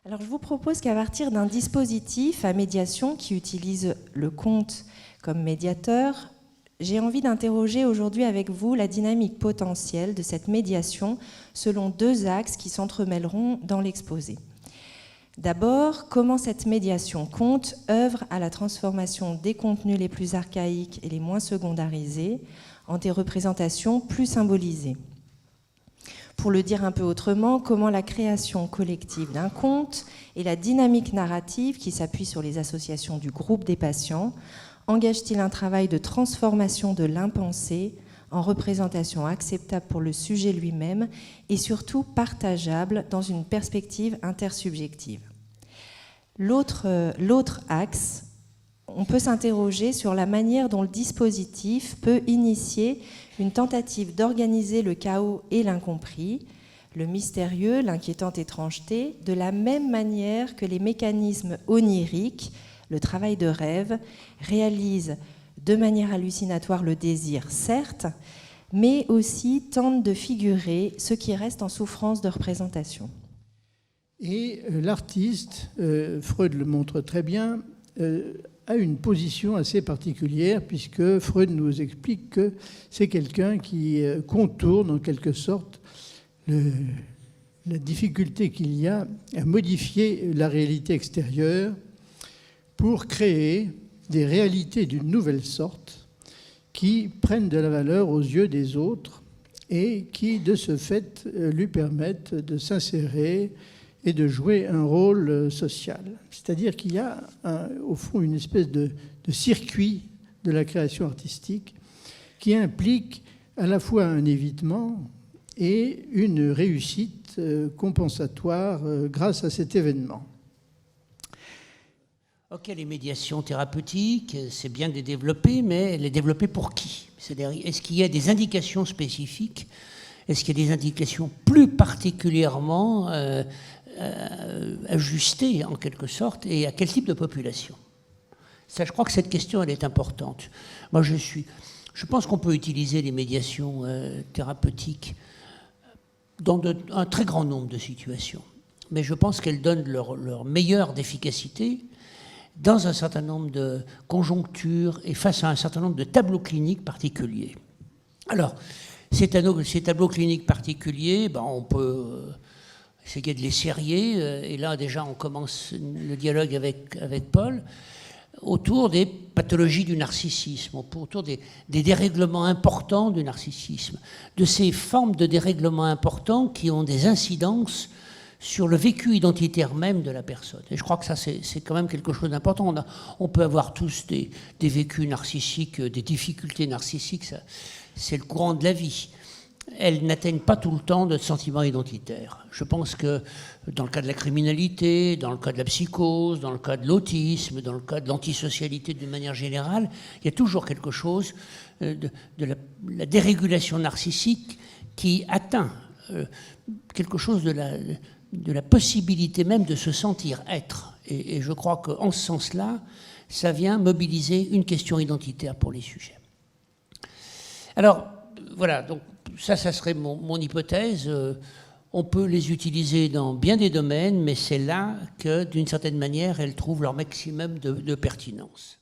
Alors, je vous propose qu'à partir d'un dispositif à médiation qui utilise le conte comme médiateur, j'ai envie d'interroger aujourd'hui avec vous la dynamique potentielle de cette médiation selon deux axes qui s'entremêleront dans l'exposé. D'abord, comment cette médiation conte œuvre à la transformation des contenus les plus archaïques et les moins secondarisés en des représentations plus symbolisées. Pour le dire un peu autrement, comment la création collective d'un conte et la dynamique narrative qui s'appuie sur les associations du groupe des patients engage-t-il un travail de transformation de l'impensé en représentation acceptable pour le sujet lui-même et surtout partageable dans une perspective intersubjective. L'autre axe, on peut s'interroger sur la manière dont le dispositif peut initier une tentative d'organiser le chaos et l'incompris, le mystérieux, l'inquiétante étrangeté, de la même manière que les mécanismes oniriques, le travail de rêve, réalisent de manière hallucinatoire le désir, certes, mais aussi tentent de figurer ce qui reste en souffrance de représentation. Et l'artiste, Freud le montre très bien, a une position assez particulière, puisque Freud nous explique que c'est quelqu'un qui contourne en quelque sorte la difficulté qu'il y a à modifier la réalité extérieure pour créer des réalités d'une nouvelle sorte qui prennent de la valeur aux yeux des autres et qui, de ce fait, lui permettent de s'insérer et de jouer un rôle social. C'est-à-dire qu'il y a, au fond, une espèce de circuit de la création artistique qui implique à la fois un évitement et une réussite compensatoire grâce à cet événement. Ok, les médiations thérapeutiques, c'est bien de les développer, mais les développer pour qui? C'est-à-dire, est-ce qu'il y a des indications spécifiques? Est-ce qu'il y a des indications plus particulièrement ajustées, en quelque sorte, et à quel type de population? Ça, je crois que cette question, elle est importante. Moi, je pense qu'on peut utiliser les médiations thérapeutiques dans un très grand nombre de situations. Mais je pense qu'elles donnent leur meilleure d'efficacité dans un certain nombre de conjonctures et face à un certain nombre de tableaux cliniques particuliers. Alors, ces tableaux cliniques particuliers, on peut essayer de les serrer, et là déjà on commence le dialogue avec Paul, autour des pathologies du narcissisme, autour des dérèglements importants du narcissisme, de ces formes de dérèglements importants qui ont des incidences sur le vécu identitaire même de la personne. Et je crois que ça, c'est quand même quelque chose d'important. On peut avoir tous des vécus narcissiques, des difficultés narcissiques, c'est le courant de la vie. Elles n'atteignent pas tout le temps de sentiments identitaires. Je pense que dans le cas de la criminalité, dans le cas de la psychose, dans le cas de l'autisme, dans le cas de l'antisocialité d'une manière générale, il y a toujours quelque chose de la dérégulation narcissique qui atteint quelque chose de la possibilité même de se sentir être. Et je crois qu'en ce sens-là, ça vient mobiliser une question identitaire pour les sujets. Alors, voilà, donc ça serait mon hypothèse. On peut les utiliser dans bien des domaines, mais c'est là que, d'une certaine manière, elles trouvent leur maximum de pertinence.